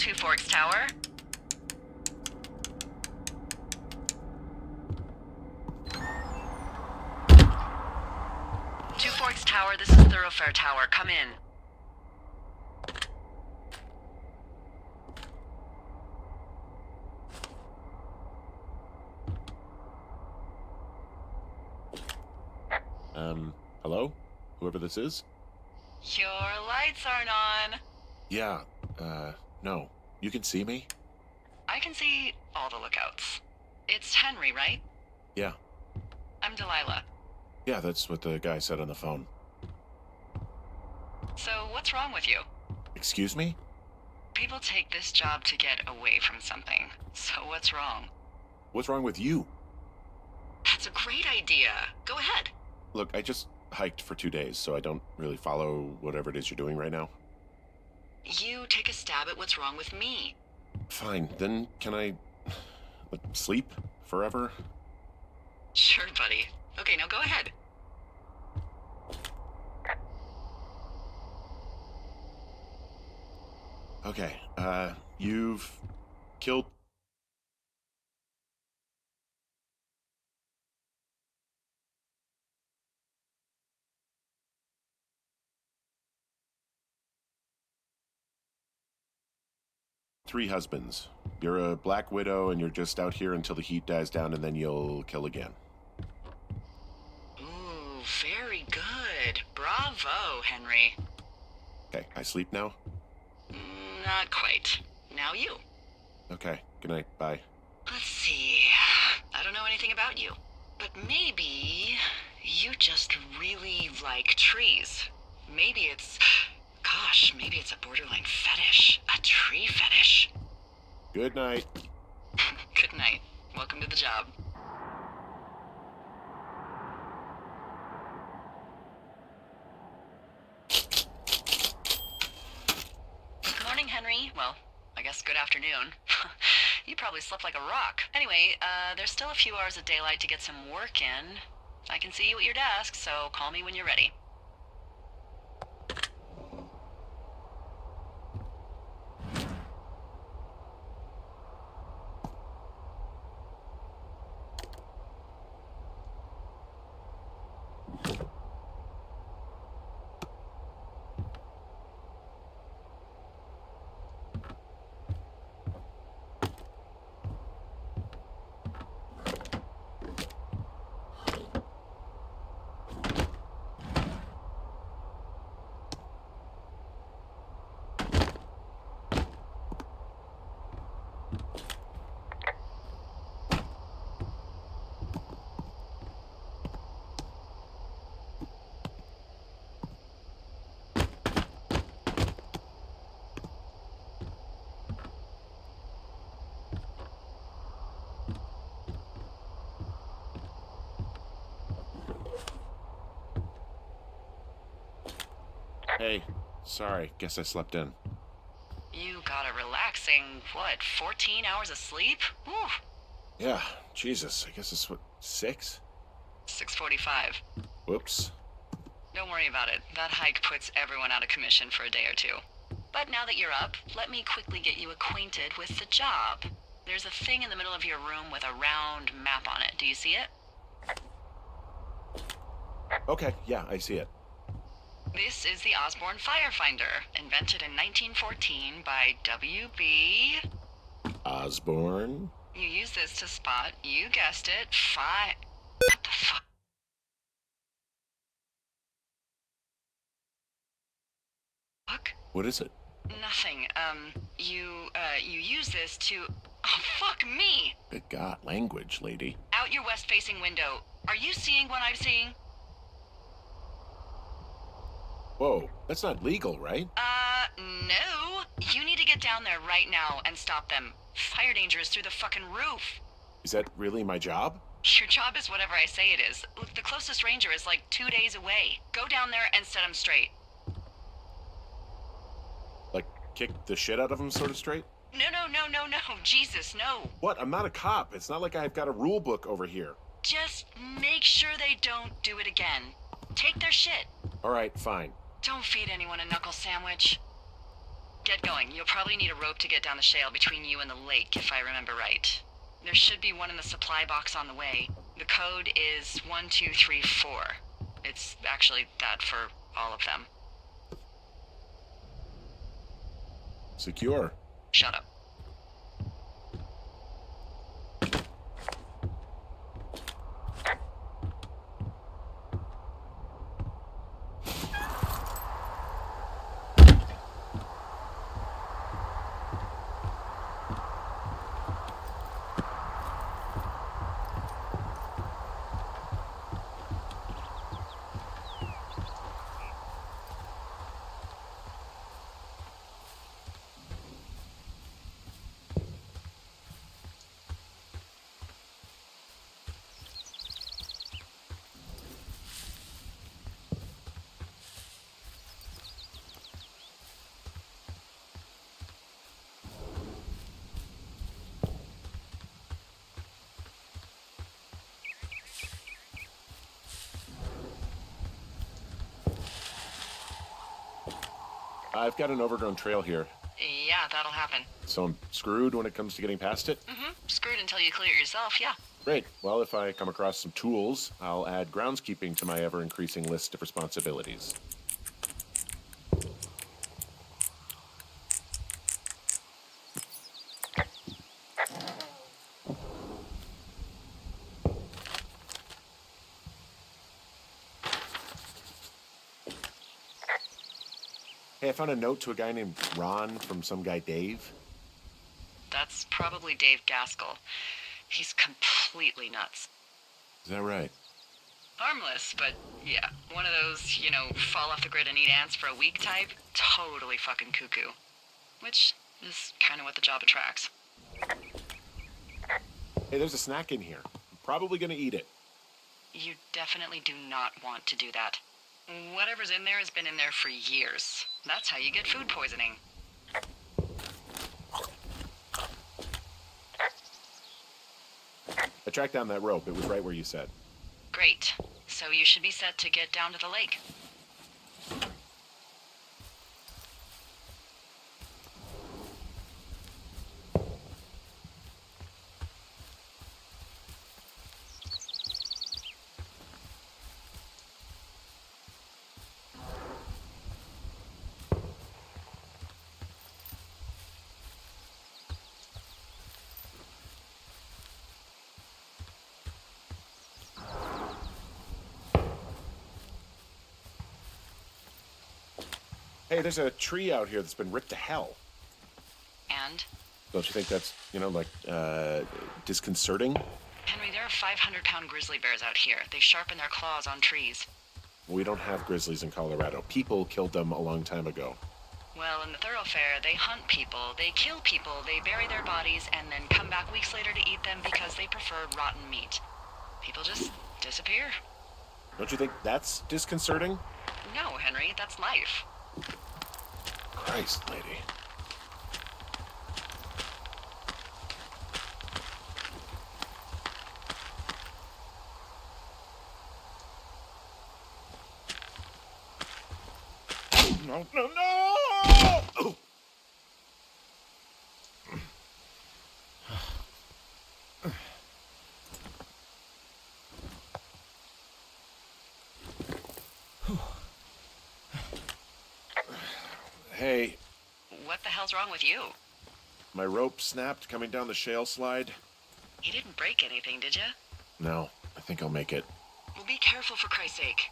Two Forks Tower. Two Forks Tower, this is Thoroughfare Tower. Come in. Hello? Whoever this is? Your lights aren't on. Yeah, no. You can see me? I can see all the lookouts. It's Henry, right? Yeah. I'm Delilah. Yeah, that's what the guy said on the phone. So, what's wrong with you? Excuse me? People take this job to get away from something. So what's wrong? What's wrong with you? That's a great idea. Go ahead. Look, I just hiked for 2 days, so I don't really follow whatever it is you're doing right now. You take a stab at what's wrong with me. Fine, then can I sleep forever? Sure, buddy. Okay, now go ahead. Okay, you've killed... three husbands. You're a black widow and you're just out here until the heat dies down and then you'll kill again. Ooh, very good. Bravo, Henry. Okay, I sleep now? Not quite. Now you. Okay, good night, bye. Let's see. I don't know anything about you, but maybe you just really like trees. Maybe it's... Gosh, maybe it's a borderline fetish. A tree fetish. Good night. Good night. Welcome to the job. Good morning, Henry. Well, I guess good afternoon. You probably slept like a rock. Anyway, there's still a few hours of daylight to get some work in. I can see you at your desk, so call me when you're ready. Hey, sorry, guess I slept in. You got a relaxing, 14 hours of sleep? Whew. Yeah, Jesus, I guess it's what, 6? 6:45. Whoops. Don't worry about it. That hike puts everyone out of commission for a day or two. But now that you're up, let me quickly get you acquainted with the job. There's a thing in the middle of your room with a round map on it. Do you see it? Okay, yeah, I see it. This is the Osborne Firefinder, invented in 1914 by W.B. Osborne? You use this to spot, you guessed it, What the fuck? What is it? Nothing. You use this to... Oh, fuck me! Good God, language, lady. Out your west-facing window. Are you seeing what I'm seeing? Whoa, that's not legal, right? No. You need to get down there right now and stop them. Fire danger is through the fucking roof. Is that really my job? Your job is whatever I say it is. Look, the closest ranger is like 2 days away. Go down there and set him straight. Like, kick the shit out of him sort of straight? No. Jesus, no. What? I'm not a cop. It's not like I've got a rule book over here. Just make sure they don't do it again. Take their shit. All right, fine. Don't feed anyone a knuckle sandwich. Get going. You'll probably need a rope to get down the shale between you and the lake, if I remember right. There should be one in the supply box on the way. The code is 1234. It's actually that for all of them. Secure. Shut up. I've got an overgrown trail here, Yeah, that'll happen. so I'm screwed when it comes to getting past it. Screwed until you clear it yourself, yeah. Great. Well, if I come across some tools, I'll add groundskeeping to my ever-increasing list of responsibilities. Hey, I found a note to a guy named Ron from some guy Dave. That's probably Dave Gaskell. He's completely nuts. Is that right? Harmless, but yeah, one of those, fall off the grid and eat ants for a week type. Totally fucking cuckoo. Which is kind of what the job attracts. Hey, there's a snack in here. I'm probably gonna eat it. You definitely do not want to do that. Whatever's in there has been in there for years. That's how you get food poisoning. I tracked down that rope. It was right where you said. Great. So you should be set to get down to the lake. Hey, there's a tree out here that's been ripped to hell. And? Don't you think that's, disconcerting? Henry, there are 500-pound grizzly bears out here. They sharpen their claws on trees. We don't have grizzlies in Colorado. People killed them a long time ago. Well, in the thoroughfare, they hunt people, they kill people, they bury their bodies, and then come back weeks later to eat them because they prefer rotten meat. People just disappear. Don't you think that's disconcerting? No, Henry, that's life. Christ, lady. No, no, no! Oh. Hey, What the hell's wrong with you? my rope snapped coming down the shale slide. You didn't break anything, did you? No, I think I'll make it. Well, be careful for Christ's sake.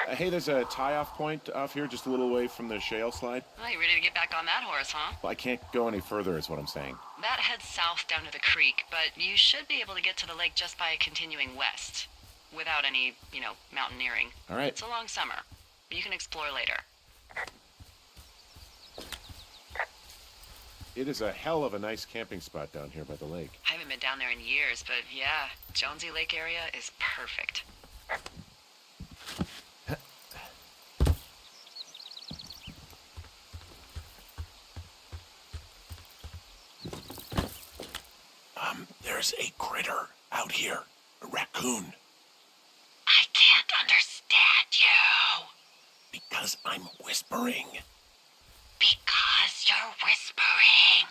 Hey, there's a tie-off point off here just a little away from the shale slide. Well, you ready to get back on that horse, huh? Well, I can't go any further is what I'm saying. That heads south down to the creek, but you should be able to get to the lake just by continuing west. Without any, mountaineering. All right. It's a long summer. You can explore later. It is a hell of a nice camping spot down here by the lake. I haven't been down there in years, but yeah, Jonesy Lake area is perfect. There's a critter out here. A raccoon. Because I'm whispering. Because you're whispering.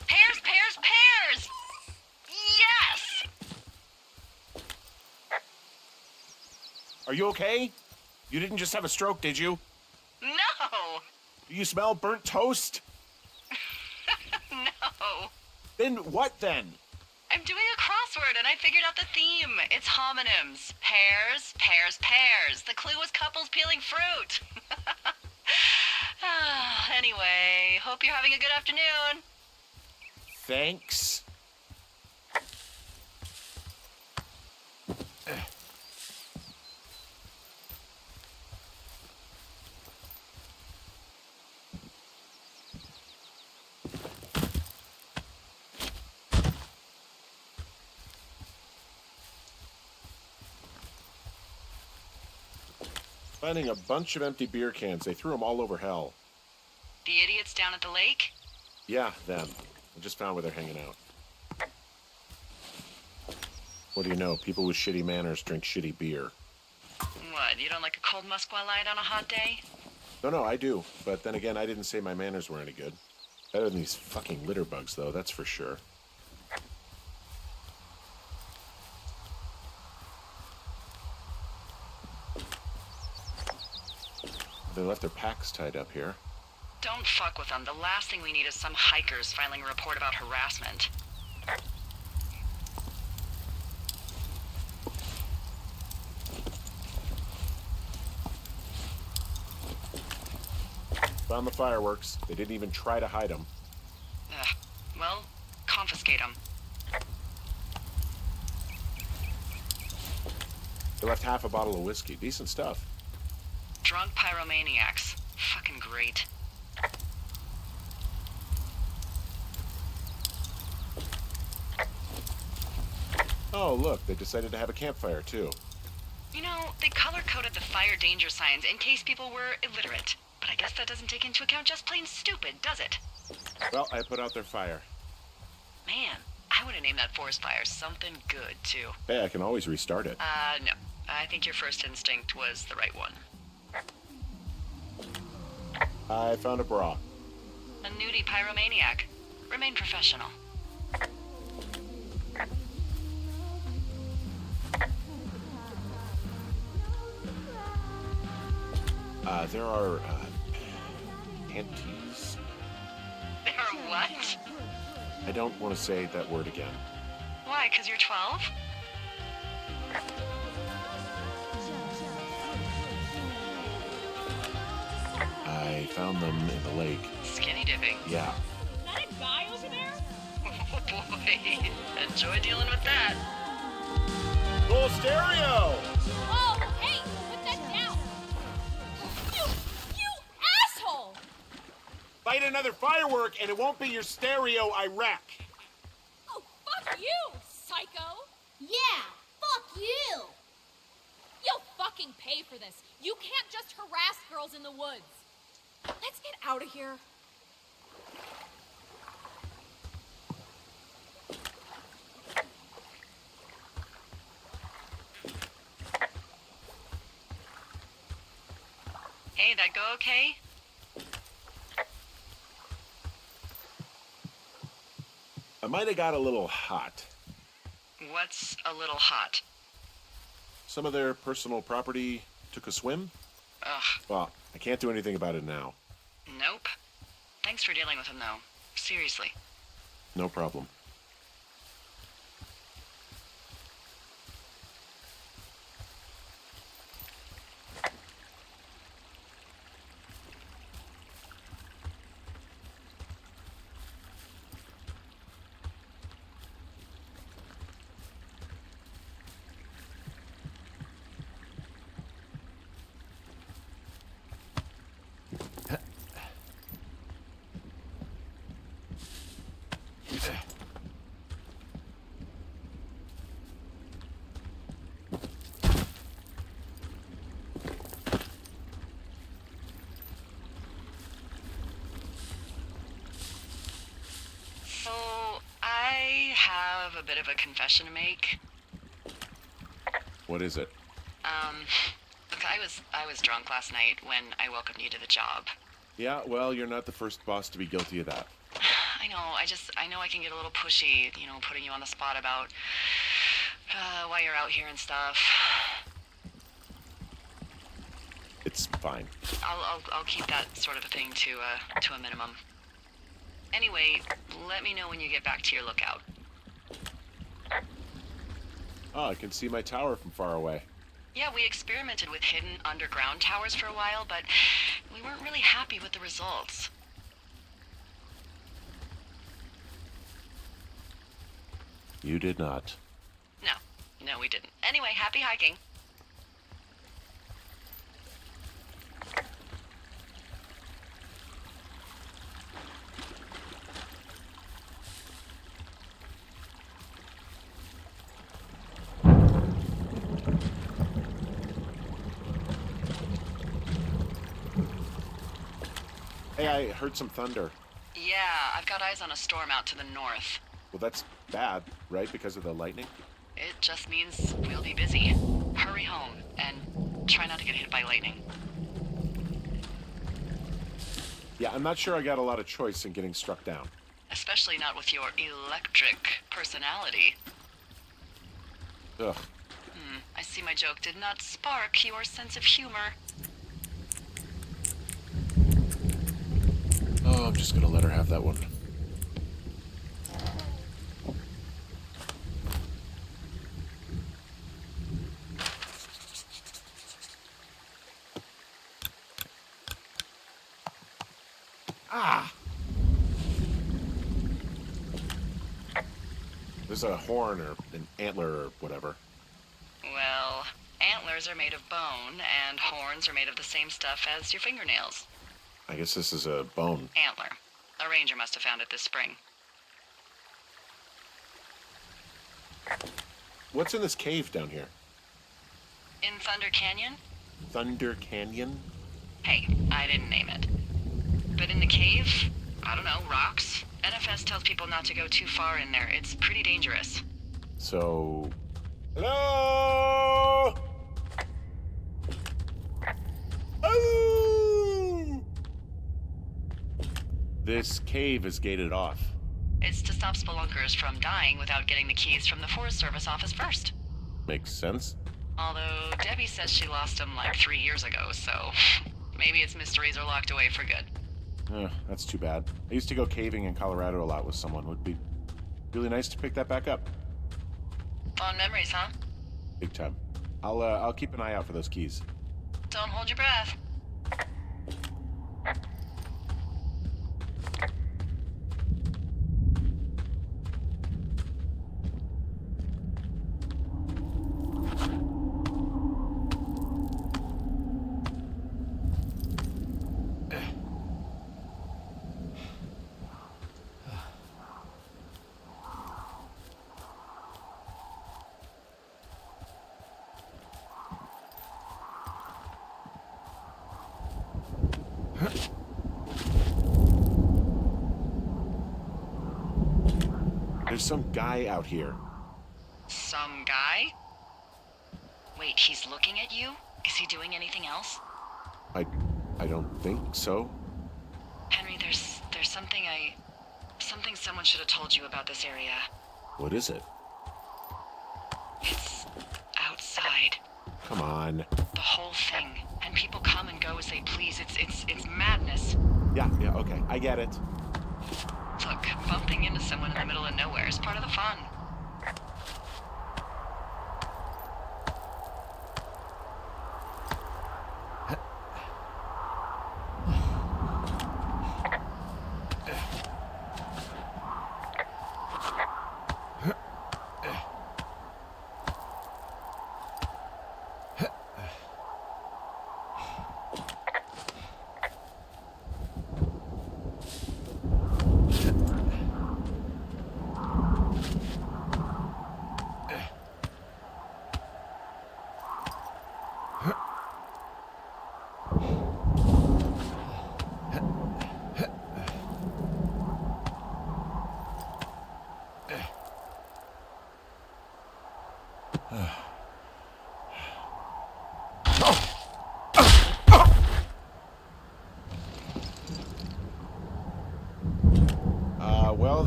Pears, pears, pears! Yes! Are you okay? You didn't just have a stroke, did you? No! Do you smell burnt toast? No. Then what then? I'm doing a crossword and I figured out the theme. It's homonyms. Pears, pears, pears. The clue was couples peeling fruit. Anyway, hope you're having a good afternoon. Thanks. Finding a bunch of empty beer cans. They threw them all over hell. The idiots down at the lake? Yeah, them. I just found where they're hanging out. What do you know? People with shitty manners drink shitty beer. What, you don't like a cold Musqua Light on a hot day? No, I do. But then again, I didn't say my manners were any good. Better than these fucking litter bugs, though, that's for sure. They left their packs tied up here. Don't fuck with them. The last thing we need is some hikers filing a report about harassment. Found the fireworks. They didn't even try to hide them. Ugh. Well, confiscate them. They left half a bottle of whiskey. Decent stuff. Drunk pyromaniacs. Fucking great. Oh, look, they decided to have a campfire, too. You know, they color-coded the fire danger signs in case people were illiterate. But I guess that doesn't take into account just plain stupid, does it? Well, I put out their fire. Man, I would have named that forest fire something good, too. Hey, I can always restart it. No. I think your first instinct was the right one. I found a bra. A nudie pyromaniac. Remain professional. There are, panties. There are what? I don't want to say that word again. Why, 'cause you're 12? I found them in the lake. Skinny dipping. Yeah. Is that a guy over there? Oh boy. Enjoy dealing with that. Full stereo! Oh, hey, put that down. You asshole! Light another firework and it won't be your stereo I wreck. Oh, fuck you, psycho. Yeah, fuck you! You'll fucking pay for this. You can't just harass girls in the woods. Let's get out of here. Hey, that go okay? I might have got a little hot. What's a little hot? Some of their personal property took a swim. Ugh. Well, I can't do anything about it now. Nope. Thanks for dealing with him, though. Seriously. No problem. have a bit of a confession to make. What is it? Look, I was drunk last night when I welcomed you to the job. Yeah, well, you're not the first boss to be guilty of that. I know, I know I can get a little pushy, putting you on the spot about why you're out here and stuff. It's fine. I'll keep that sort of a thing to a minimum. Anyway, let me know when you get back to your lookout. Oh, I can see my tower from far away. Yeah, we experimented with hidden underground towers for a while, but we weren't really happy with the results. You did not. No, we didn't. Anyway, happy hiking. Hey, I heard some thunder. Yeah, I've got eyes on a storm out to the north. Well, that's bad, right? Because of the lightning? It just means we'll be busy. Hurry home, and try not to get hit by lightning. Yeah, I'm not sure I got a lot of choice in getting struck down. Especially not with your electric personality. Ugh. I see my joke did not spark your sense of humor. Oh, I'm just gonna let her have that one. Ah! There's a horn or an antler or whatever. Well, antlers are made of bone, and horns are made of the same stuff as your fingernails. I guess this is a bone. Antler. A ranger must have found it this spring. What's in this cave down here? In Thunder Canyon? Thunder Canyon? Hey, I didn't name it. But in the cave, I don't know, rocks? NFS tells people not to go too far in there. It's pretty dangerous. So... Hello? Oh! This cave is gated off. It's to stop spelunkers from dying without getting the keys from the Forest Service office first. Makes sense. Although Debbie says she lost them like 3 years ago, so maybe its mysteries are locked away for good. That's too bad. I used to go caving in Colorado a lot with someone. Would be really nice to pick that back up. Fond memories, huh? Big time. I'll keep an eye out for those keys. Don't hold your breath. There's some guy out here. Some guy? Wait, he's looking at you? Is he doing anything else? I don't think so. Henry, there's something someone should have told you about this area. What is it? It's outside. Come on. The whole thing. And people come and go as they please. It's madness. Yeah, okay. I get it. Look, bumping into someone in the middle of nowhere is part of the fun.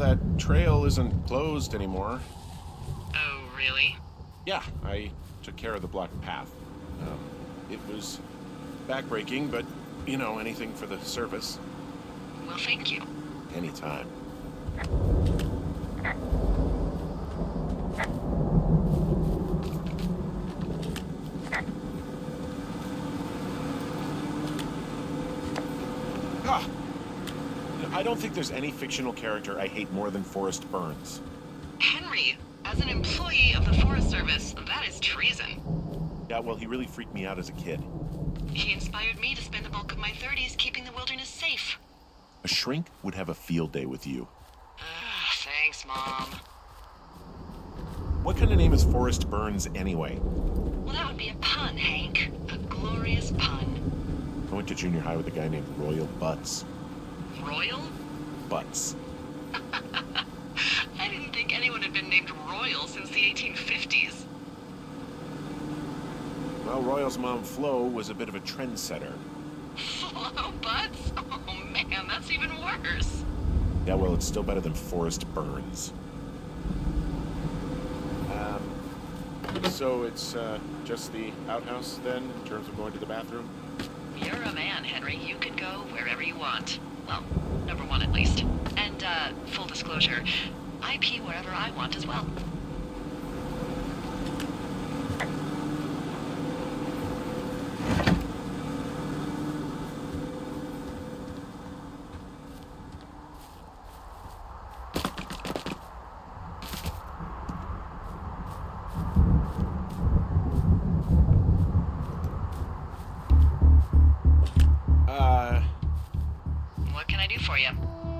that trail isn't closed anymore. Oh, really? Yeah, I took care of the blocked path. It was backbreaking, but, anything for the service. Well, thank you. Anytime. Ah! I don't think there's any fictional character I hate more than Forrest Burns. Henry, as an employee of the Forest Service, that is treason. Yeah, well, he really freaked me out as a kid. He inspired me to spend the bulk of my 30s keeping the wilderness safe. A shrink would have a field day with you. Thanks, Mom. What kind of name is Forrest Burns anyway? Well, that would be a pun, Hank. A glorious pun. I went to junior high with a guy named Royal Butts. Royal? Butts. I didn't think anyone had been named Royal since the 1850s. Well, Royal's mom, Flo, was a bit of a trendsetter. Flo Butts? Oh man, that's even worse. Yeah, well, it's still better than Forrest Burns. So it's just the outhouse then, in terms of going to the bathroom? You're a man, Henry. You can go wherever you want. Well, number one at least. And, full disclosure, I pee wherever I want as well. What can I do for you?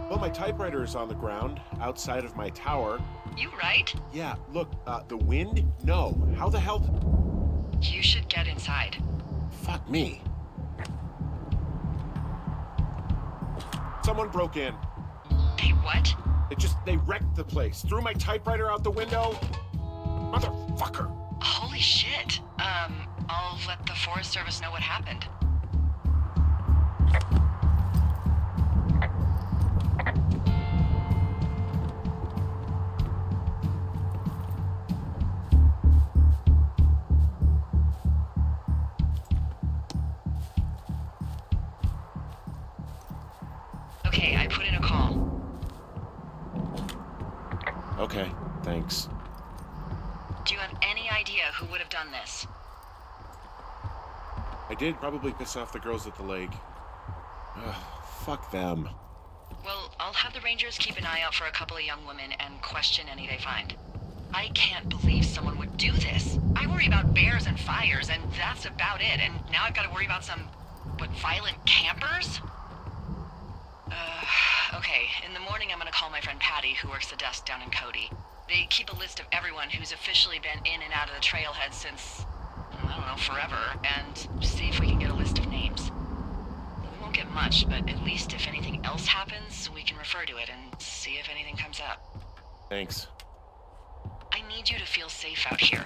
Well, my typewriter is on the ground, outside of my tower. You right? Yeah, look, the wind? No. How the hell? You should get inside. Fuck me. Someone broke in. They what? They wrecked the place. Threw my typewriter out the window. Motherfucker. Holy shit. I'll let the Forest Service know what happened. Okay, I put in a call. Okay, thanks. Do you have any idea who would have done this? I did probably piss off the girls at the lake. Ugh, fuck them. Well, I'll have the Rangers keep an eye out for a couple of young women and question any they find. I can't believe someone would do this. I worry about bears and fires, and that's about it. And now I've got to worry about some, violent campers? Okay, in the morning I'm gonna call my friend Patty, who works the desk down in Cody. They keep a list of everyone who's officially been in and out of the trailhead since, I don't know, forever, and see if we can get a list of names. We won't get much, but at least if anything else happens, we can refer to it and see if anything comes up. Thanks. I need you to feel safe out here.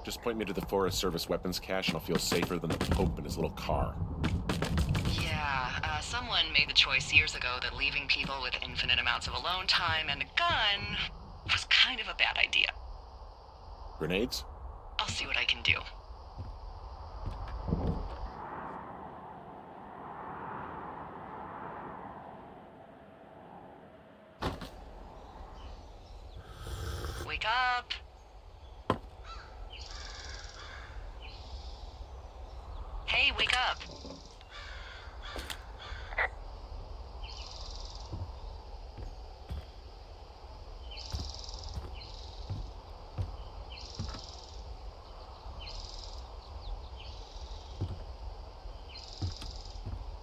Just point me to the Forest Service weapons cache and I'll feel safer than the Pope in his little car. Yeah, someone made the choice years ago that leaving people with infinite amounts of alone time and a gun was kind of a bad idea. Grenades? I'll see what I can do. Wake up! Hey, wake up!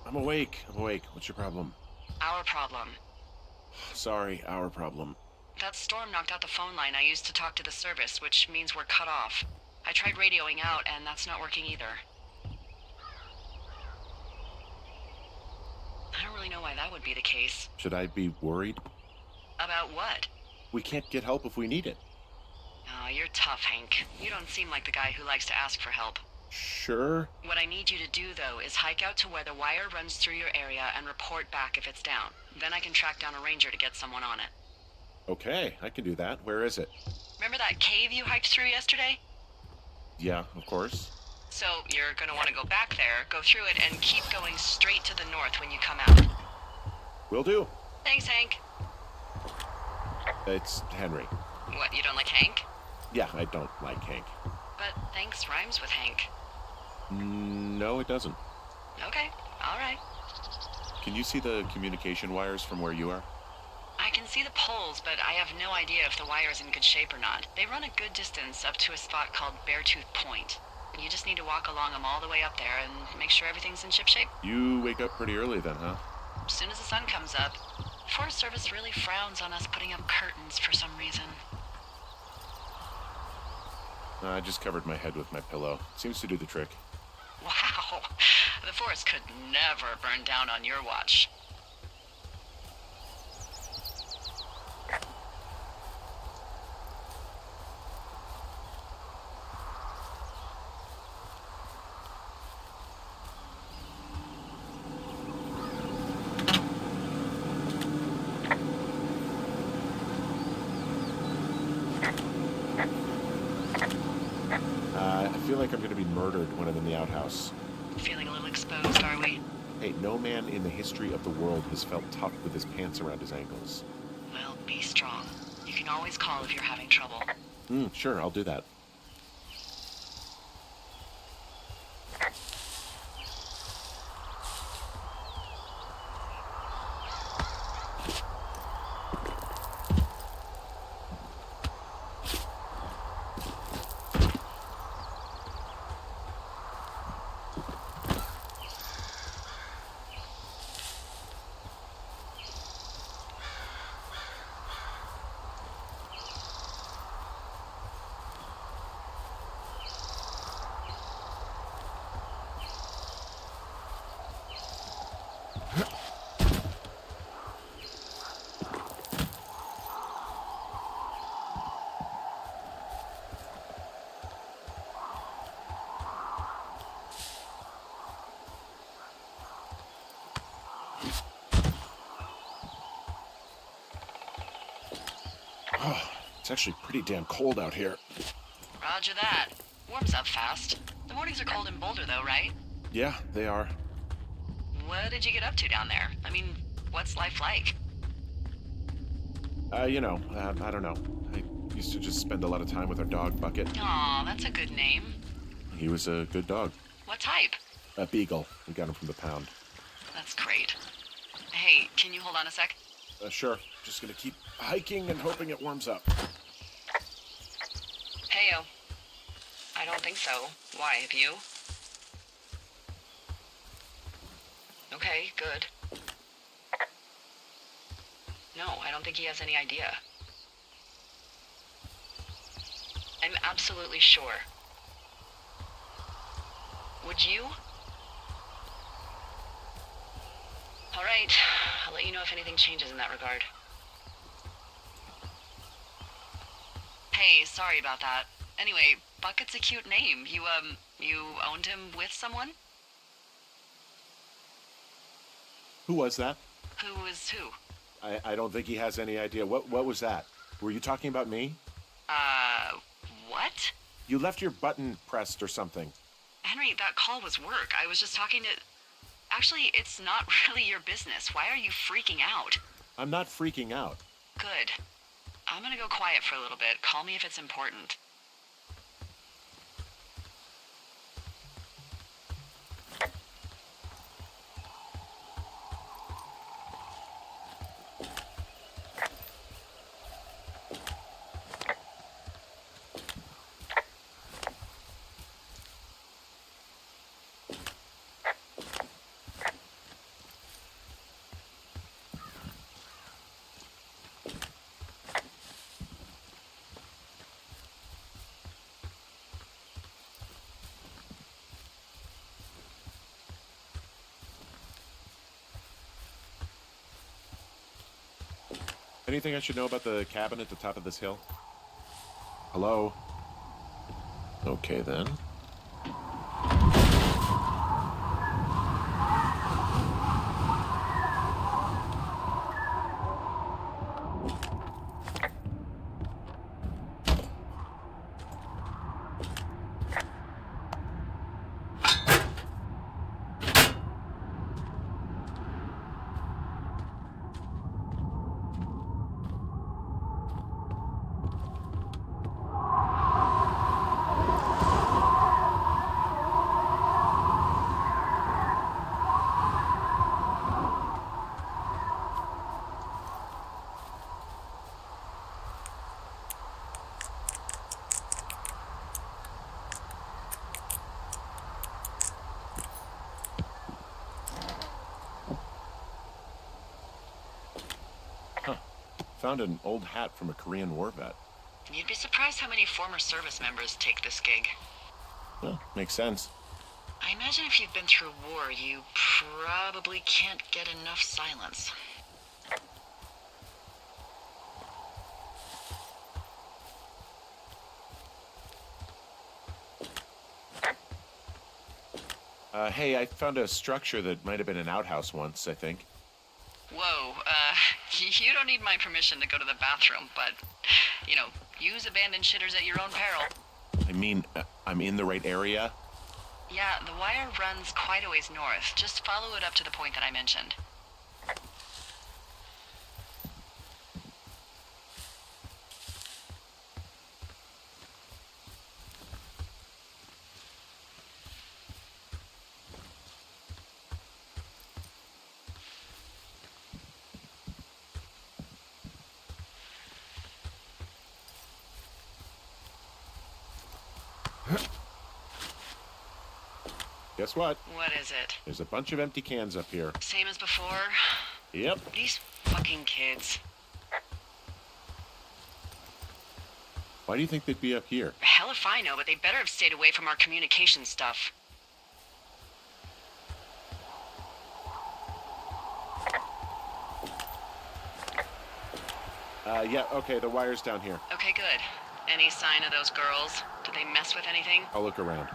I'm awake. What's your problem? Our problem. Sorry, our problem. That storm knocked out the phone line I used to talk to the service, which means we're cut off. I tried radioing out, and that's not working either. I don't really know why that would be the case. Should I be worried? About what? We can't get help if we need it. Oh, you're tough, Hank. You don't seem like the guy who likes to ask for help. Sure. What I need you to do, though, is hike out to where the wire runs through your area and report back if it's down. Then I can track down a ranger to get someone on it. Okay, I can do that. Where is it? Remember that cave you hiked through yesterday? Yeah, of course. So you're gonna want to go back there, go through it, and keep going straight to the north when you come out. Will do. Thanks, Hank. It's Henry. What, you don't like Hank? Yeah, I don't like Hank. But thanks rhymes with Hank. No, it doesn't. Okay, alright. Can you see the communication wires from where you are? I can see the poles, but I have no idea if the wire's in good shape or not. They run a good distance up to a spot called Beartooth Point. You just need to walk along them all the way up there and make sure everything's in ship shape. You wake up pretty early then, huh? As soon as the sun comes up. The Forest Service really frowns on us putting up curtains for some reason. I just covered my head with my pillow. Seems to do the trick. Wow, the forest could never burn down on your watch. I feel like I'm going to be murdered when I'm in the outhouse. Feeling a little exposed, are we? Hey, no man in the history of the world has felt tough with his pants around his ankles. Well, be strong. You can always call if you're having trouble. Sure, I'll do that. Oh, it's actually pretty damn cold out here. Roger that. Warms up fast. The mornings are cold in Boulder, though, right? Yeah, they are. What did you get up to down there? I mean, what's life like? I don't know. I used to just spend a lot of time with our dog, Bucket. Aw, that's a good name. He was a good dog. What type? A beagle. We got him from the pound. That's great. Hey, can you hold on a sec? Sure. Just gonna keep hiking and hoping it warms up. Heyo. I don't think so. Why, have you? Okay, good. No, I don't think he has any idea. I'm absolutely sure. Would you? All right, I'll let you know if anything changes in that regard. Hey, sorry about that. Anyway, Bucket's a cute name. You owned him with someone? Who was that? Who was who? I don't think he has any idea. What was that? Were you talking about me? What? You left your button pressed or something. Henry, that call was work. I was just talking to... Actually, it's not really your business. Why are you freaking out? I'm not freaking out. Good. I'm gonna go quiet for a little bit. Call me if it's important. Anything I should know about the cabin at the top of this hill? Hello? Okay, then. found an old hat from a Korean War vet. You'd be surprised how many former service members take this gig. Well, makes sense. I imagine if you've been through war, you probably can't get enough silence. Hey, I found a structure that might have been an outhouse once, I think. Whoa, you don't need my permission to go to the bathroom, but, use abandoned shitters at your own peril. I mean, I'm in the right area? Yeah, the wire runs quite a ways north. Just follow it up to the point that I mentioned. Guess what? What is it? There's a bunch of empty cans up here. Same as before? Yep. These fucking kids. Why do you think they'd be up here? Hell if I know, but they better have stayed away from our communication stuff. Yeah, okay, the wire's down here. Okay, good. Any sign of those girls? Did they mess with anything? I'll look around.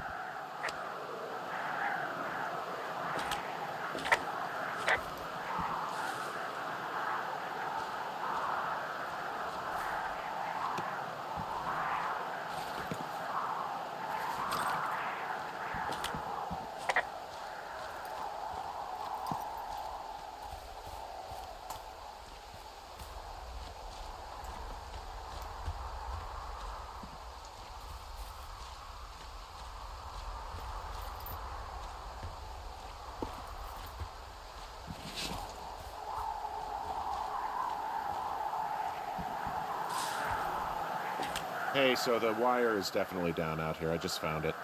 Hey, so the wire is definitely down out here. I just found it.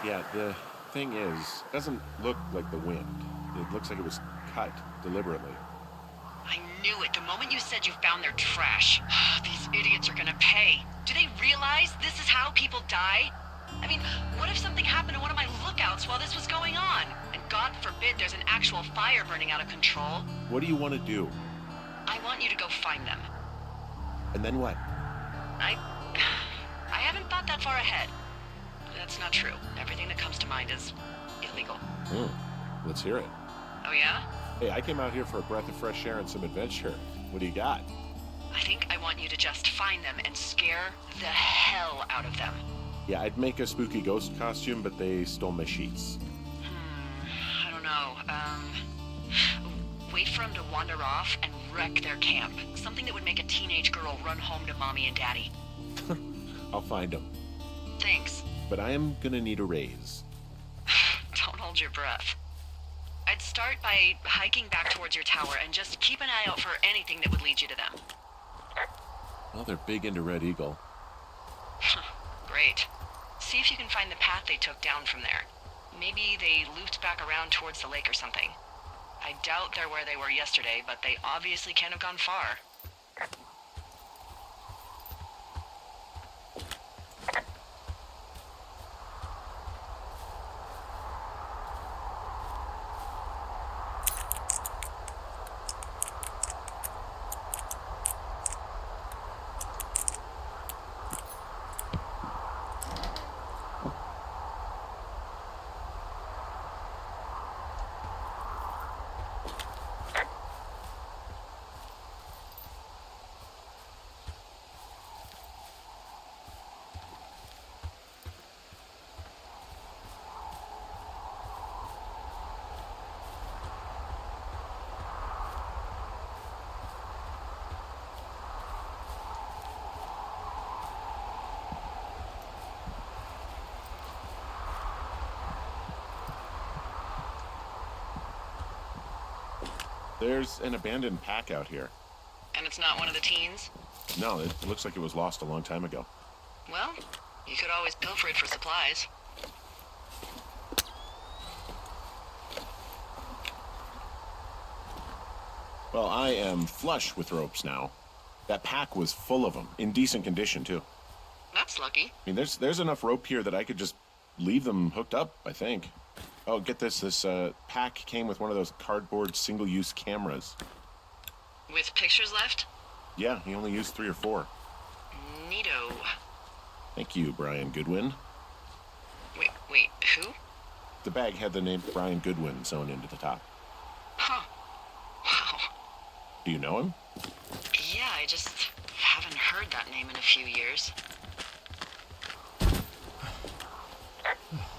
Yeah, the thing is, it doesn't look like the wind. It looks like it was cut deliberately. I knew it the moment you said you found their trash. These idiots are gonna pay. Do they realize this is how people die? I mean, what if something happened to one of my lookouts while this was going on? And God forbid there's an actual fire burning out of control. What do you want to do? I want you to go find them. And then what? I haven't thought that far ahead. That's not true. Everything that comes to mind is illegal. Let's hear it. Oh yeah? Hey, I came out here for a breath of fresh air and some adventure. What do you got? I think I want you to just find them and scare the hell out of them. Yeah, I'd make a spooky ghost costume, but they stole my sheets. I don't know. Wait for them to wander off and wreck their camp. Something that would make a teenage girl run home to mommy and daddy. I'll find them. Thanks. But I am gonna need a raise. Don't hold your breath. I'd start by hiking back towards your tower and just keep an eye out for anything that would lead you to them. Well, they're big into Red Eagle. Great. See if you can find the path they took down from there. Maybe they looped back around towards the lake or something. I doubt they're where they were yesterday, but they obviously can't have gone far. There's an abandoned pack out here. And it's not one of the teens? No, it looks like it was lost a long time ago. Well, you could always pilfer it for supplies. Well, I am flush with ropes now. That pack was full of them, in decent condition, too. That's lucky. I mean, there's enough rope here that I could just leave them hooked up, I think. Oh, get this. This pack came with one of those cardboard single-use cameras. With pictures left? Yeah, he only used 3 or 4. Neato. Thank you, Brian Goodwin. Wait, who? The bag had the name Brian Goodwin sewn into the top. Huh. Wow. Do you know him? Yeah, I just haven't heard that name in a few years.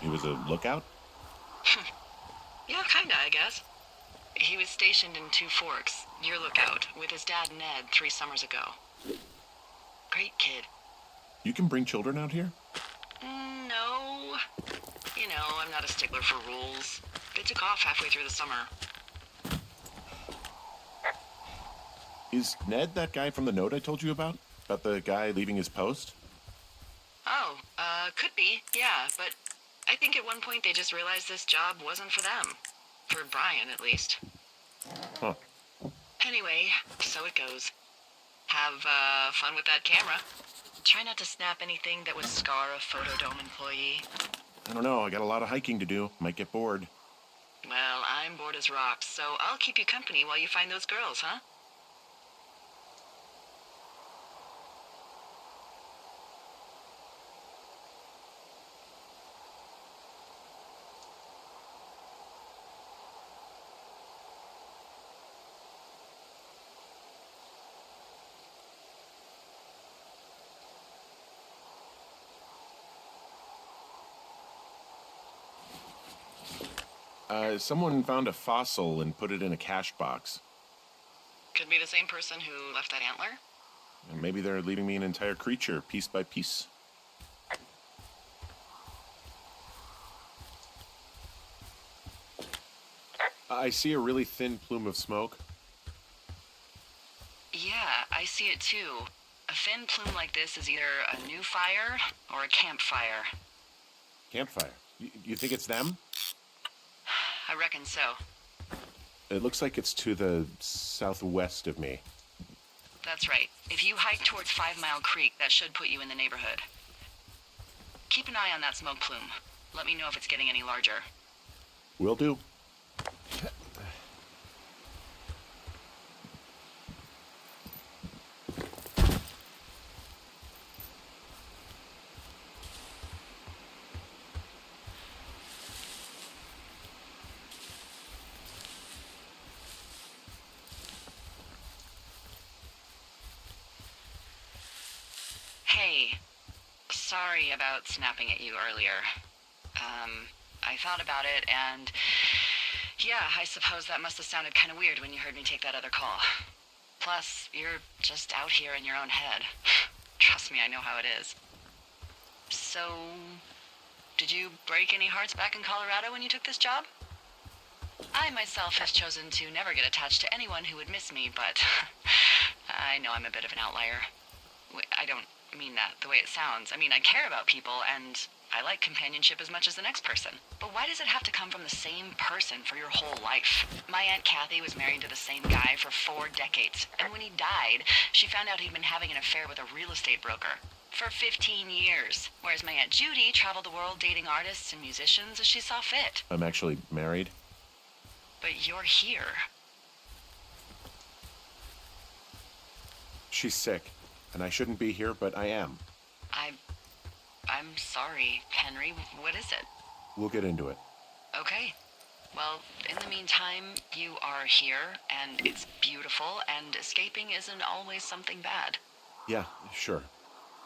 He was a lookout? Yeah, kinda, I guess. He was stationed in Two Forks, your lookout, with his dad Ned 3 summers ago. Great kid. You can bring children out here? No. You know, I'm not a stickler for rules. They took off halfway through the summer. Is Ned that guy from the note I told you about? About the guy leaving his post? Oh, could be, yeah, but I think at one point they just realized this job wasn't for them. For Brian, at least. Huh. Anyway, so it goes. Have, fun with that camera. Try not to snap anything that would scar a Photodome employee. I don't know. I got a lot of hiking to do. Might get bored. Well, I'm bored as rocks, so I'll keep you company while you find those girls, huh? Someone found a fossil and put it in a cash box. Could be the same person who left that antler. And maybe they're leaving me an entire creature, piece by piece. I see a really thin plume of smoke. Yeah, I see it too. A thin plume like this is either a new fire or a campfire. Campfire. You think it's them? I reckon so. It looks like it's to the southwest of me. That's right. If you hike towards 5 Mile Creek, that should put you in the neighborhood. Keep an eye on that smoke plume. Let me know if it's getting any larger. Will do. Hey, sorry about snapping at you earlier. I thought about it, and yeah, I suppose that must have sounded kind of weird when you heard me take that other call. Plus, you're just out here in your own head. Trust me, I know how it is. So, did you break any hearts back in Colorado when you took this job? I myself have chosen to never get attached to anyone who would miss me, but I know I'm a bit of an outlier. I don't mean that the way it sounds. I mean, I care about people, and I like companionship as much as the next person. But why does it have to come from the same person for your whole life? My Aunt Kathy was married to the same guy for 4 decades, and when he died, she found out he'd been having an affair with a real estate broker for 15 years. Whereas my Aunt Judy traveled the world dating artists and musicians as she saw fit. I'm actually married. But you're here. She's sick, and I shouldn't be here, but I am. I'm sorry, Henry. What is it? We'll get into it. Okay. Well, in the meantime, you are here, and it's beautiful, and escaping isn't always something bad. Yeah, sure.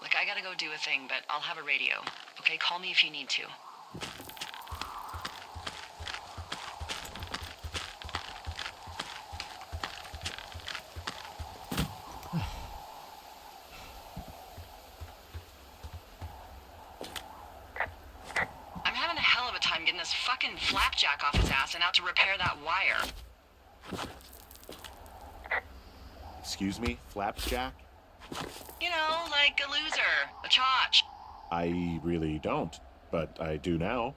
Like, I gotta go do a thing, but I'll have a radio. Okay, call me if you need to. I'm having a hell of a time getting this fucking flapjack off his ass and out to repair that wire. Excuse me, Flapjack? You know, like a loser, a chotch. I really don't, but I do now.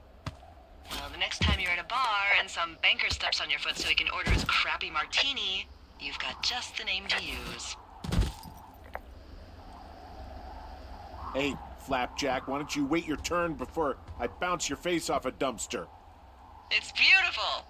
Well, the next time you're at a bar and some banker steps on your foot so he can order his crappy martini, You've got just the name to use. Hey, Flapjack, why don't you wait your turn before I bounce your face off a dumpster? It's beautiful!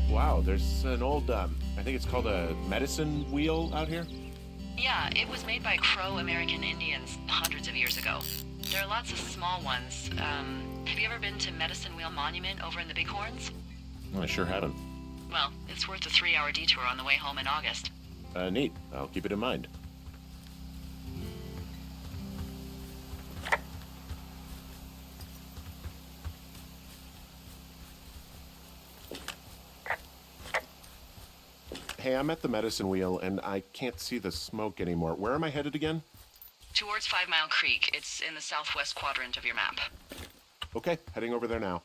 Wow, there's an old, I think it's called a medicine wheel out here. Yeah, it was made by Crow American Indians hundreds of years ago. There are lots of small ones. Have you ever been to Medicine Wheel Monument over in the Bighorns? I sure haven't. Well, it's worth a 3-hour detour on the way home in August. Neat. I'll keep it in mind. Hey, I'm at the medicine wheel, and I can't see the smoke anymore. Where am I headed again? Towards 5 Mile Creek. It's in the southwest quadrant of your map. Okay, heading over there now.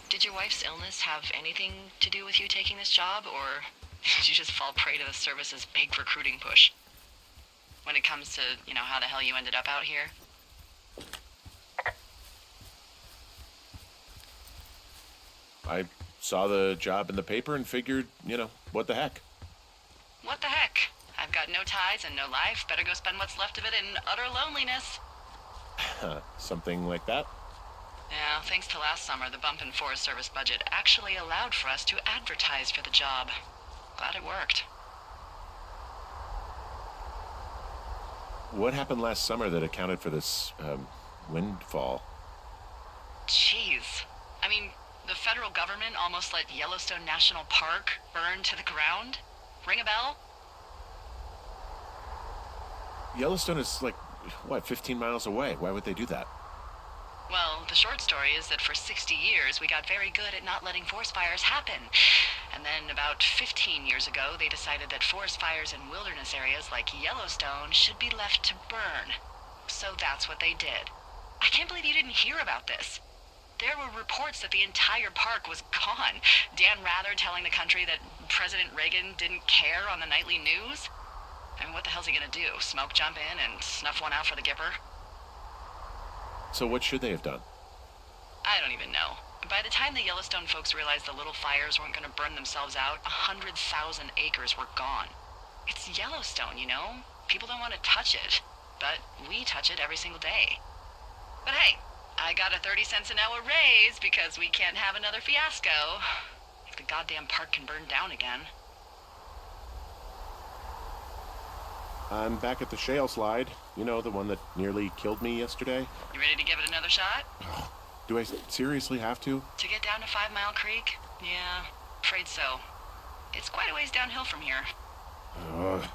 Did your wife's illness have anything to do with you taking this job, or did you just fall prey to the service's big recruiting push? When it comes to, how the hell you ended up out here? I saw the job in the paper and figured, what the heck? What the heck? I've got no ties and no life. Better go spend what's left of it in utter loneliness. Something like that? Yeah, thanks to last summer, the bump in Forest Service budget actually allowed for us to advertise for the job. Glad it worked. What happened last summer that accounted for this, windfall? Jeez. I mean, the federal government almost let Yellowstone National Park burn to the ground? Ring a bell? Yellowstone is 15 miles away. Why would they do that? Well, the short story is that for 60 years, we got very good at not letting forest fires happen. And then about 15 years ago, they decided that forest fires in wilderness areas like Yellowstone should be left to burn. So that's what they did. I can't believe you didn't hear about this. There were reports that the entire park was gone. Dan Rather telling the country that President Reagan didn't care on the nightly news. I mean, what the hell's he gonna do? Smoke jump in and snuff one out for the Gipper? So what should they have done? I don't even know. By the time the Yellowstone folks realized the little fires weren't going to burn themselves out, 100,000 acres were gone. It's Yellowstone, People don't want to touch it. But we touch it every single day. But hey, I got a 30 cents an hour raise because we can't have another fiasco. If the goddamn park can burn down again. I'm back at the shale slide. You know, the one that nearly killed me yesterday. You ready to give it another shot? Do I seriously have to? To get down to 5 Mile Creek? Yeah, afraid so. It's quite a ways downhill from here. Ugh.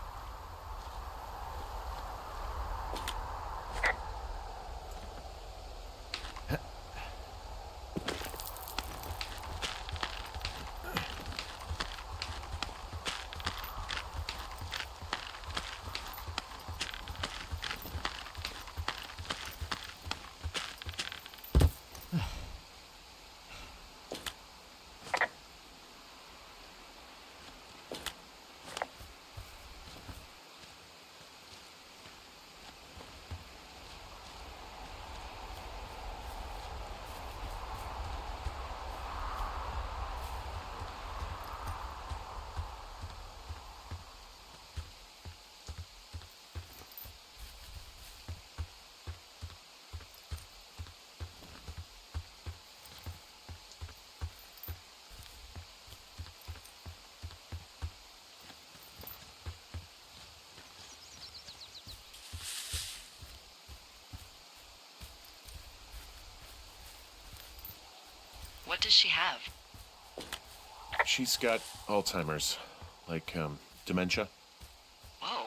What does she have? She's got Alzheimer's. Like, dementia. Whoa.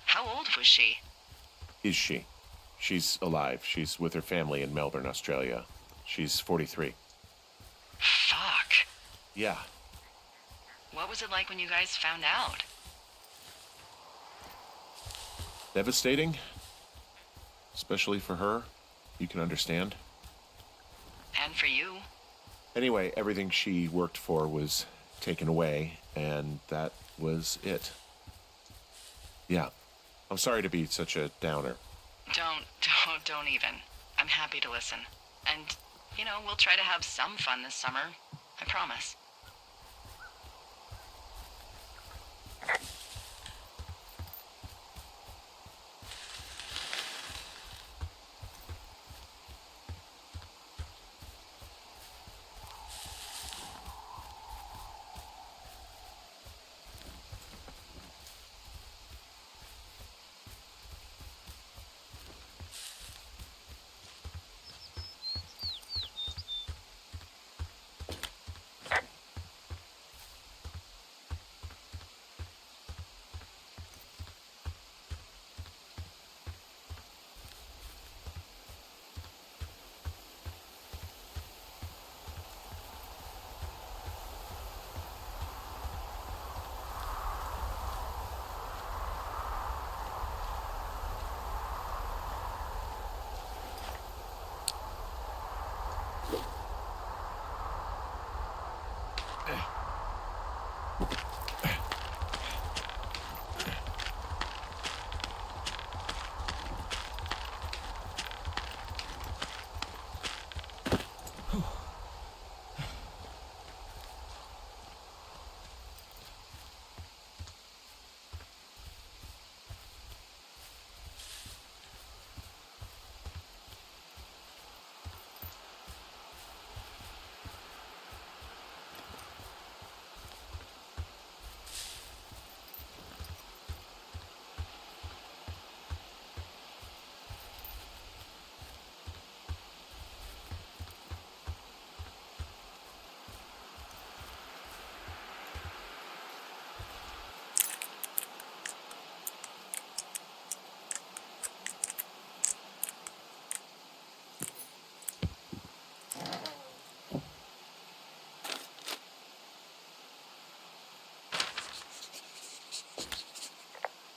How old was she? Is she? She's alive. She's with her family in Melbourne, Australia. She's 43. Fuck. Yeah. What was it like when you guys found out? Devastating. Especially for her. You can understand. And for you? Anyway, everything she worked for was taken away, and that was it. Yeah. I'm sorry to be such a downer. Don't even. I'm happy to listen. And, you know, we'll try to have some fun this summer. I promise.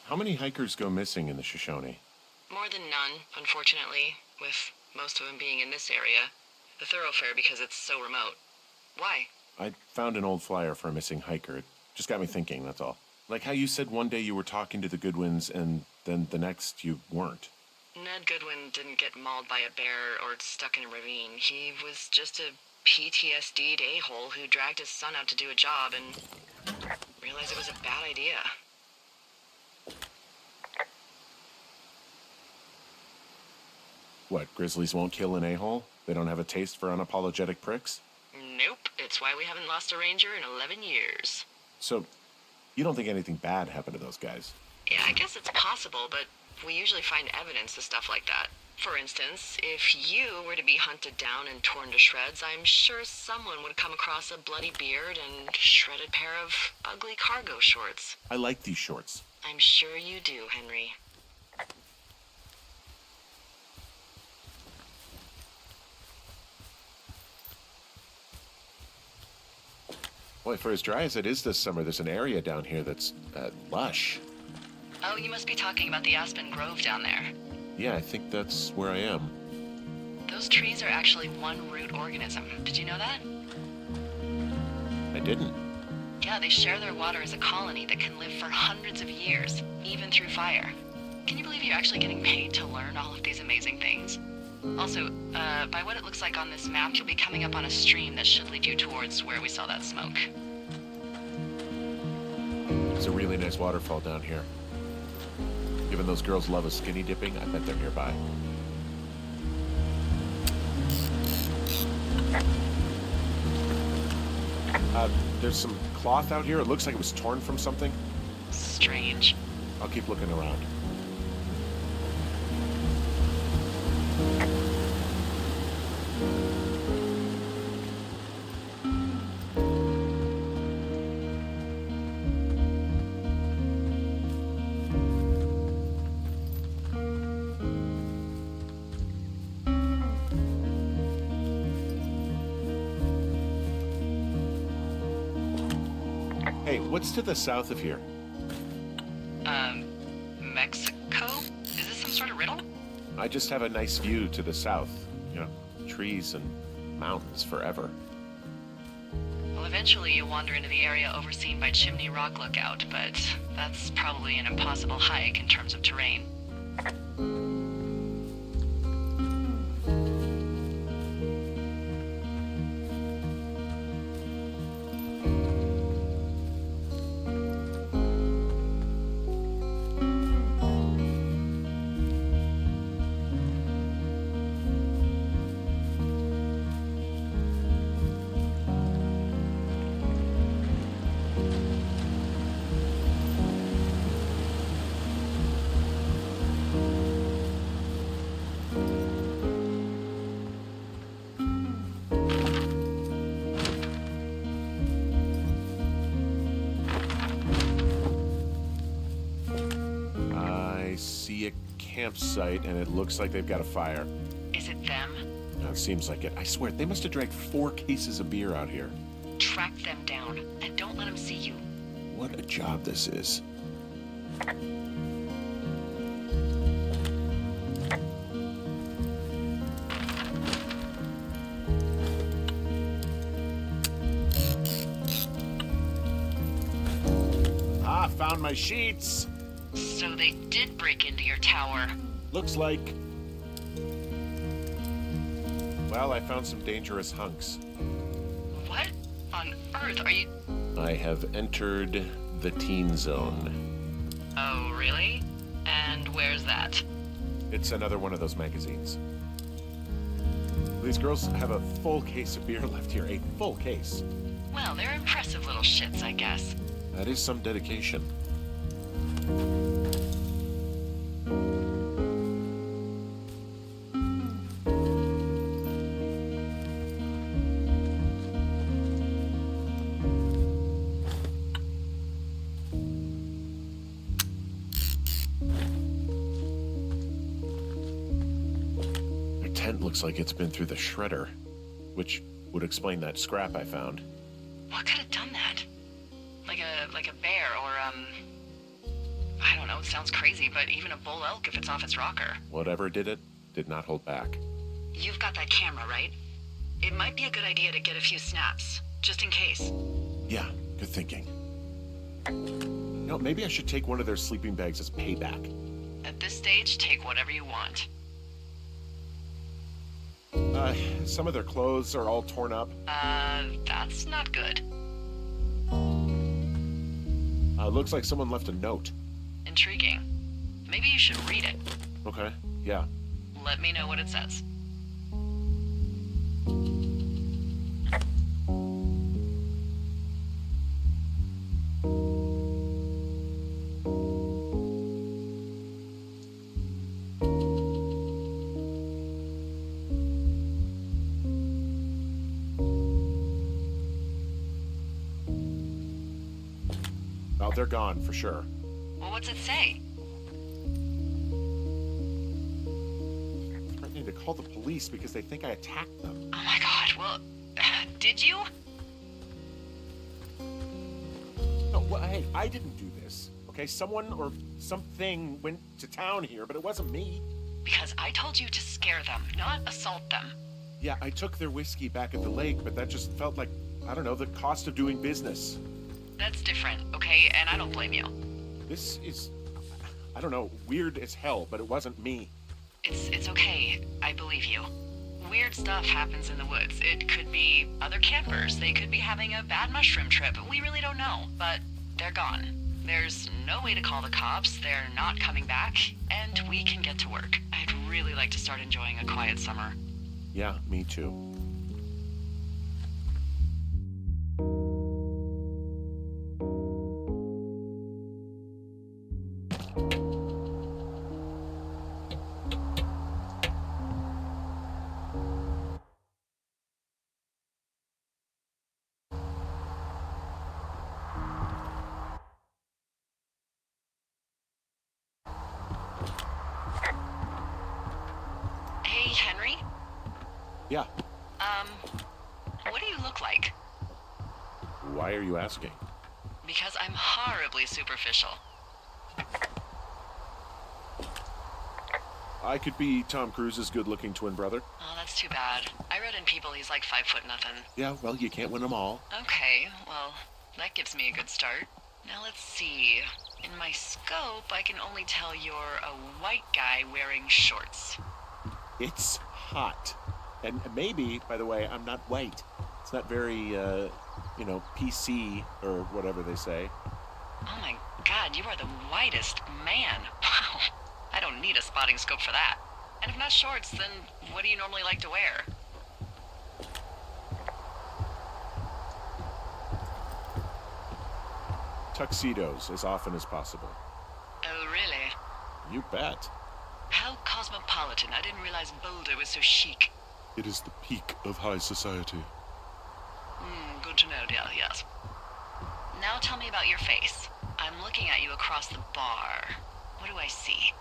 How many hikers go missing in the Shoshone? More than none, unfortunately, with most of them being in this area. The thoroughfare because it's so remote. Why? I found an old flyer for a missing hiker. It just got me thinking, that's all. Like how you said one day you were talking to the Goodwins and then the next you weren't. Ned Goodwin didn't get mauled by a bear or stuck in a ravine. He was just a PTSD'd a-hole who dragged his son out to do a job and realized it was a bad idea. What, grizzlies won't kill an a-hole? They don't have a taste for unapologetic pricks? Nope, it's why we haven't lost a ranger in 11 years. So, you don't think anything bad happened to those guys? Yeah, I guess it's possible, but we usually find evidence to stuff like that. For instance, if you were to be hunted down and torn to shreds, I'm sure someone would come across a bloody beard and shredded pair of ugly cargo shorts. I like these shorts. I'm sure you do, Henry. Boy, for as dry as it is this summer, there's an area down here that's lush. Oh, you must be talking about the Aspen Grove down there. Yeah, I think that's where I am. Those trees are actually one root organism. Did you know that? I didn't. Yeah, they share their water as a colony that can live for hundreds of years, even through fire. Can you believe you're actually getting paid to learn all of these amazing things? Also, by what it looks like on this map, you'll be coming up on a stream that should lead you towards where we saw that smoke. There's a really nice waterfall down here. Given those girls love a skinny dipping, I bet they're nearby. There's some cloth out here. It looks like it was torn from something. Strange. I'll keep looking around. Hey, what's to the south of here? Mexico? Is this some sort of riddle? I just have a nice view to the south. You know, trees and mountains forever. Well, eventually you'll wander into the area overseen by Chimney Rock Lookout, but that's probably an impossible hike in terms of terrain. Campsite, and it looks like they've got a fire. Is it them? No, it seems like it. I swear, they must have dragged 4 cases of beer out here. Track them down, and don't let them see you. What a job this is. Ah, found my sheets! So they did break into your tower. Looks like... Well, I found some dangerous hunks. What on earth are you... I have entered the teen zone. Oh, really? And where's that? It's another one of those magazines. These girls have a full case of beer left here. A full case. Well, they're impressive little shits, I guess. That is some dedication. Their tent looks like it's been through the shredder, which would explain that scrap I found. What could have done that? Like a bear or, I don't know, it sounds crazy, but even a bull elk if it's off its rocker. Whatever did it, did not hold back. You've got that camera, right? It might be a good idea to get a few snaps, just in case. Yeah, good thinking. You know, maybe I should take one of their sleeping bags as payback. At this stage, take whatever you want. Some of their clothes are all torn up. That's not good. Looks like someone left a note. Intriguing. Maybe you should read it. Okay, yeah. Let me know what it says. they're gone for sure. Well, what's it say? Threatening to call the police because they think I attacked them. Oh my god, well, did you? No, well, hey, I didn't do this. Okay, someone or something went to town here, but it wasn't me. Because I told you to scare them, not assault them. Yeah, I took their whiskey back at the lake, but that just felt like, I don't know, the cost of doing business. That's different, okay? And I don't blame you. This is, I don't know, weird as hell, but it wasn't me. It's okay. I believe you. Weird stuff happens in the woods. It could be other campers. They could be having a bad mushroom trip. We really don't know, but they're gone. There's no way to call the cops. They're not coming back, and we can get to work. I'd really like to start enjoying a quiet summer. Yeah, me too. Hey, Henry? Yeah, What do you look like? why are you asking? Because I'm horribly superficial. I could be Tom Cruise's good-looking twin brother. Oh, that's too bad. I read in People he's like 5'0" nothing. Yeah, well, you can't win them all. Okay, well, that gives me a good start. Now let's see. In my scope, I can only tell you're a white guy wearing shorts. It's hot. And maybe, by the way, I'm not white. It's not very, PC or whatever they say. Oh my god, you are the whitest man. Wow. I don't need a spotting scope for that. And if not shorts, then what do you normally like to wear? Tuxedos as often as possible. Oh, really? You bet. How cosmopolitan. I didn't realize Boulder was so chic. It is the peak of high society. Good to know, dear, yes. Now tell me about your face. I'm looking at you across the bar. What do I see?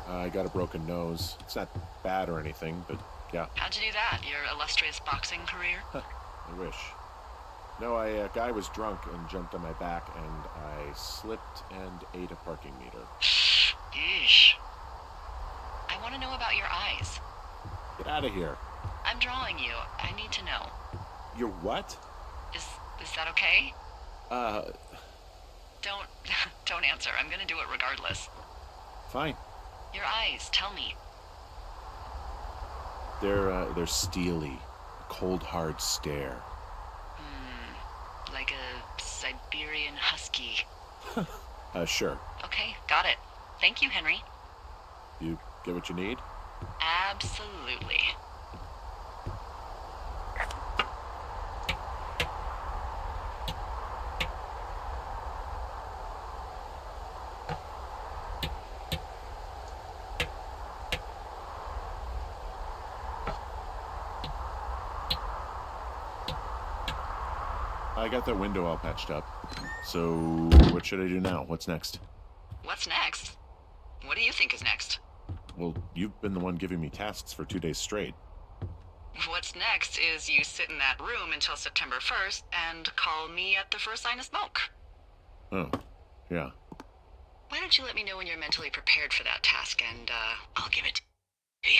I got a broken nose. It's not bad or anything, but yeah. How'd you do that? Your illustrious boxing career? I wish. No, a guy was drunk and jumped on my back, and I slipped and ate a parking meter. Eesh. I want to know about your eyes. Get out of here. I'm drawing you. I need to know. You're what? Is that okay? Don't don't answer. I'm gonna do it regardless. Fine. Your eyes, tell me. They're steely. A cold, hard stare. Like a Siberian husky. Sure. Okay, got it. Thank you, Henry. You get what you need? Absolutely. I got that window all patched up. So, what should I do now? What's next? What's next? What do you think is next? Well, you've been the one giving me tasks for 2 days straight. What's next is you sit in that room until September 1st and call me at the first sign of smoke. Oh, yeah. Why don't you let me know when you're mentally prepared for that task and, I'll give it to you.